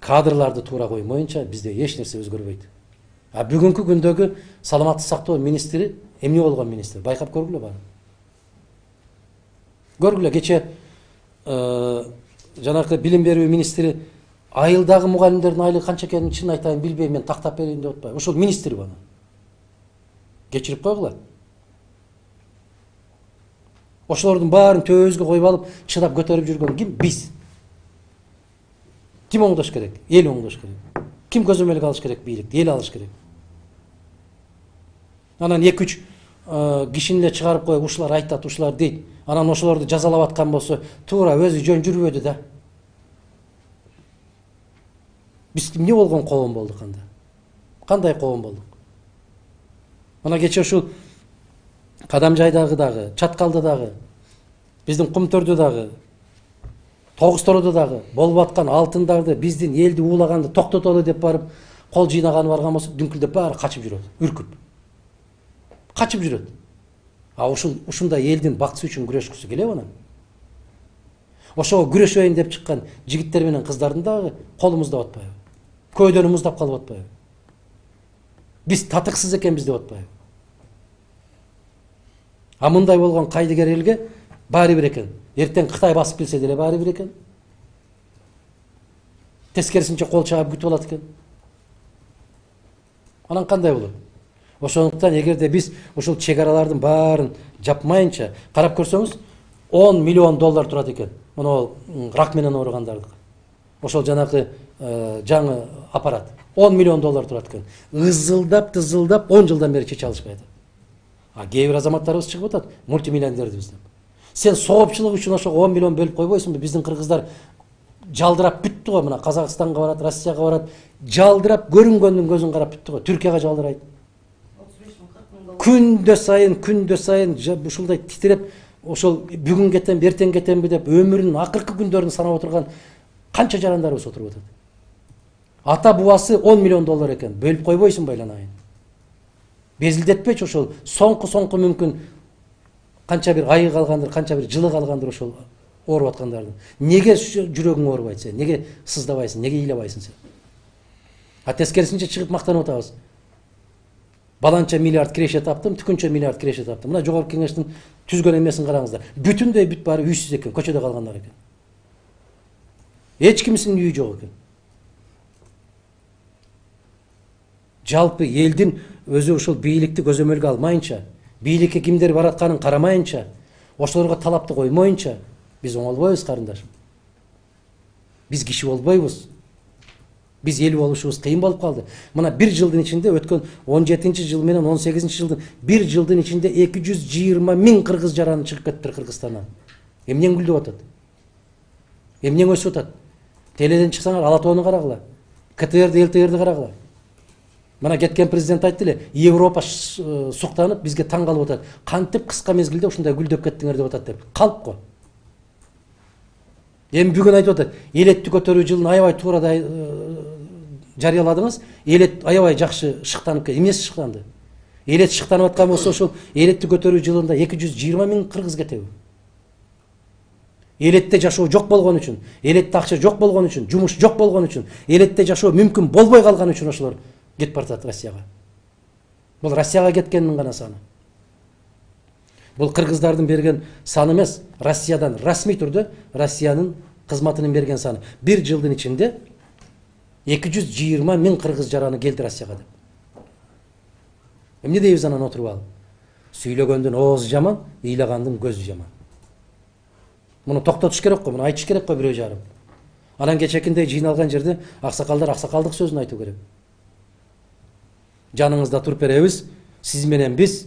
кадрларды туура коймоюнча бизде эч нерсе өзгөрбөйт. А бүгүнкү күндөгү саламаттык сактоо министри эмне болгон министр? Байкап көргүлө баары. Көргүлө кече жанакы билим берүү министри айылдагы мугалимдердин айлыгы канча экенин чын айтайын билбейм, мен тактап берейин деп атпайбы. Ошол министр бана. Кечирип койгула. Ошолордун баарын төбөбүзгө коюп алып, чыдап көтөрүп жүргөн ким? Биз. Ким оңдош керек? Эл оңдош керек. Ким көзөмөлгө алыш керек бийликти? Эл алыш керек. Анан 2-3 кишини эле чыгарып коюп, ушулар айтат, ушулар дейт. Анан ошолорду жазалап аткан болсо, туура өзү жөн жүрбөдү да. Биз эмне болгон коом болдук анда? Кандай коом болдук? Мына кече ушул Кадамжайдагы дагы, Чаткалда дагы, биздин Кумтөрдө дагы, Тогуз-Тородо дагы болуп аткан алтындарды, биздин элди уулаганды токтотолу деп барып, кол жыйнаганы барган болсо, дүңкүлдөп баары качып жүрөт, үркүп. Качып жүрөт. А ушундай элдин баксы үчүн күрөшкүсү келеби анан? Ошого күрөшөйүн деп чыккан жигиттер менен кыздардын дагы колу муздап атпайбы? Көйдөнү муздап калып атпайбы? Биз татыксыз экенбиз деп атпайбы? А мындай болгон кайдыгер элге баары бир экен. Эртең Кытай басып келсе деле баары бир экен. Тескерисинче кол чаап күтүп алат экен. Анан кандай болот? Ошондуктан эгерде биз ушул чек аралардын баарын жапмайынча, карап көрсөңүз, 10 миллион доллар турат экен. Мына рак менен ооругандардыкы. Ошол жанакы жаңы аппарат 10 миллион доллар турат экен. Ызылдап, 10 жылдан бери чече алышпайт. А кээ бир азаматтарыбыз чыгып атат, мультимиллионердибиз деп. Сен соопчулук үчүн ошо 10 миллион бөлүп койбойсуңбу? Биздин кыргыздар жалдырап бүттү го, мына Казакстанга барат, Россияга барат, жалдырап көрүнгөндүн көзүн карап бүттү го. Түркияга жалдырайт. Күндө сайын ушулдай титиреп, ошол бүгүн кетем, эртең кетемби деп өмүрүнүн акыркы күндөрүн санап отурган канча жарандарыбыз отуруп атат. Ата бубасы 10 миллион доллар экен. Бөлүп койбойсуңбу айланайын? Безилдетпечи ошол соңку мүмкүн канча бир айы калгандыр, канча бир жылы калгандыр ошол ооруп аткандардын. Неге жүрөгүң оорубайт сен? Неге сыздабайсың? Неге ыйлабайсың сен? А тескерисинче чыгып мактанып атабыз. Баланча миллиард киреше таптым, түкүнчө миллиард киреше таптым. Мына жогорку кеңештин түзгөн эмесин караңыздар. Бүтүндөй бүт баары үйсүз экен, көчөдө калгандар экен. Эч кимисинин үйү жок экен. Жалпы элдин өзү ушул бийликти көзөмөлгө алмайынча, бийликке кимдер баратканын карамайынча, ошолорго талапты коймоюнча биз оңолбойбуз, карындашым. Биз киши болбойбуз. Биз эл болушубуз кыйын болуп калды. Мына бир жылдын ичинде өткөн 17-жыл менен 18-жылдын бир жылдын ичинде 220 000 кыргыз жараны чыгып кетти Кыргызстандан. Эмнең гүлдөп атат? Эмнең өсүп атат? Теледен чыксаңар Ала тоону карагыла. КТРди, ЛТРди карагыла. Мына кеткен президент айтты эле, Европа суктанып бизге таң калып атат. Кантип кыска мезгилде ушундай гүлдөп кеттиңер деп атат деп. Калып го. Эми бүгүн айтып атат, элетти көтөрүү жылын аябай туурадай жарыяладыңыз. Элет аябай жакшы шыктанып кетти. Эмнеси шыктанды? Элет шыктанып аткан болсо ошол элетти көтөрүү жылында 220 000 кыргыз кетеби? Элетте жашоо жок болгон үчүн, элетте акча жок болгон үчүн, жумуш жок болгон үчүн, элетте жашоо мүмкүн болбой калган үчүн ошолор кетип бартат Россияга. Бул Россияга кеткендин гана саны. Бул кыргыздардын берген саны эмес, Россиядан расмий түрдө Россиянын кызматынын берген саны. Бир жылдын ичинде 220 000 кыргыз жараны келди Россияга деп. Эмне дейбиз анан отуруп алып? Сүйлөгөндүн оозу жаман, ыйлагандын көзү жаман. Муну токтотуш керек го, муну айтыш керек го бирөө жарым. Анан кечекиндей жыйналган жерде аксакалдар аксакалдык сөзүн айтуу керек. Жаныңызда туруп беребиз, сиз менен биз.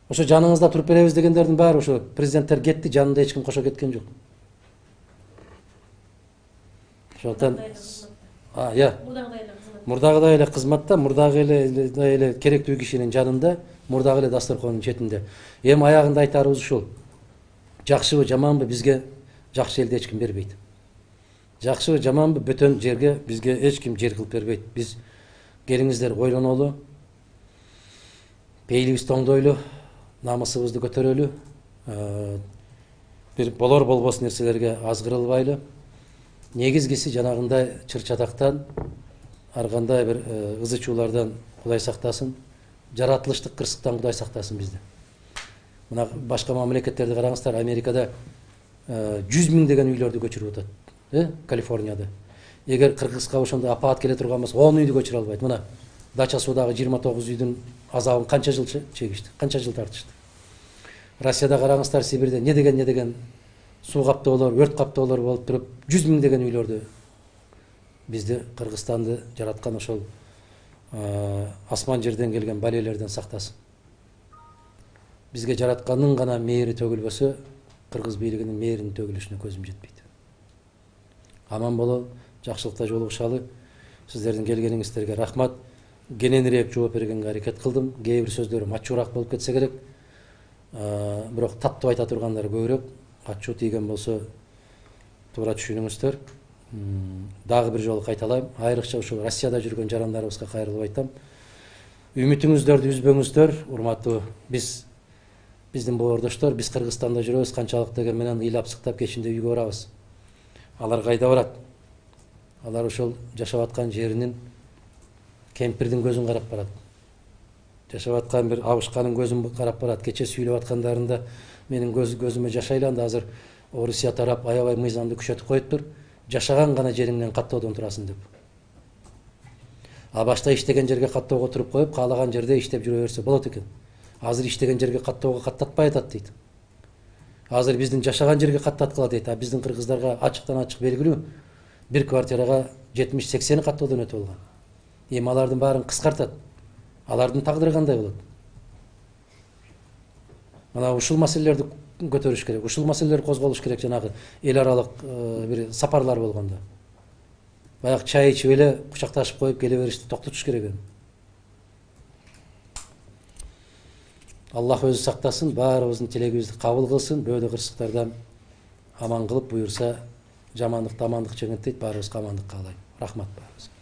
Ошо жаныңызда туруп беребиз дегендердин баары ошо президенттер кетти, жанында эч ким кошо кеткен жок. Ошондон мурдагыдай эле кызматта, мурдагыдай эле керектүү кишинин жанында, мурдагы эле дасторкондун четинде. Эми аягында айтарыбыз ушул. Жакшыбы, жаманбы бизге жакшы элди эч ким бербейт. Жакшыбы, жаманбы бөтөн жерге бизге эч ким жер кылып бербейт. Биз келиңиздер ойлонолу, пейилибизди оңдойлу, намысыбызды көтөрөлү, бир болор болбос нерселерге азгырылбайлы. негизгиси жанагындай чыр-чатактан, ар кандай бир ызы чуулардан Кудай сактасын, жаратылыштык кырсыктан Кудай сактасын бизди. Мына башка мамлекеттерди караңыздар, Америкада 100 миң деген үйлөрдү көчүрүп атат, Калифорнияда. Эгер Кыргызга ошондой апаат келе турган болсо, 10 үйдү көчүрө албайт. Мына Дача суудагы 29 үйдүн азабын канча жыл чегишти, канча жыл тартышты. Россияда караңыздар, Сибирде не деген суу каптоолор, өрт каптоолор болуп туруп, 100 миң деген үйлөрдү бизди, Кыргызстанды жараткан ошол асман жерден келген балелерден сактасын. Бизге жараткандын гана мээри төгүлбөсө, Кыргыз бийлигинин мээринин төгүлүшүнө көзүм жетпейт. Аман бололу, жакшылыкта жолугушалы. Сиздердин келгениңиздерге рахмат. Кененирээк жооп бергенге аракет кылдым. Кээ бир сөздөрүм ачуураак болуп кетсе керек. Бирок таттуу айта тургандар көбүрөөк. Ачуу тийген болсо туура түшүнүңүздөр. Дагы бир жолу кайталайм. Айрыкча ушул Россияда жүргөн жарандарыбызга кайрылып айтам. Үмүтүңүздөрдү үзбөңүздөр. Урматтуу биздин боордоштор, биз Кыргызстанда жүрөбүз, канчалык деген менен ыйлап сыктап кечинде үйгө барабыз. Алар кайда барат? Алар ошол жашап аткан жеринин кемпирдин көзүн карап барат. Жашап аткан бир абышканын көзүн карап барат. Кече сүйлөп аткандарында менин көзүмө жаш айланды. Азыр Орусия тарап аябай мыйзамды күчөтүп коюптур. Жашаган гана жериңден каттоодон турасың деп. А башта иштеген жерге каттоого туруп коюп, каалаган жерде иштеп жүрө берсе болот экен. Азыр иштеген жерге каттоого каттатпай атат дейт. Азыр биздин жашаган жерге каттаткыла дейт. А биздин кыргыздарга ачыктан ачык белгилүү, бир квартирага 70-80 каттоодон өтүп алган. Эми алардын баарын кыскартат. Алардын тагдыры кандай болот? Мына ушул маселелерди көтөрүш керек. Ушул маселелер козголуш керек жанагы эл аралык бир сапарлар болгондо. Баягы чай ичип эле кучакташып коюп келе беришти токтотуш керек эми. Аллах өзү сактасын, баарыбыздын тилегибизди кабыл кылсын, бөөдө кырсыктардан аман кылып буйрса, жамандыкты амандык жеңет дейт, баарыбызга амандык каалайм. Рахмат баарыбызга.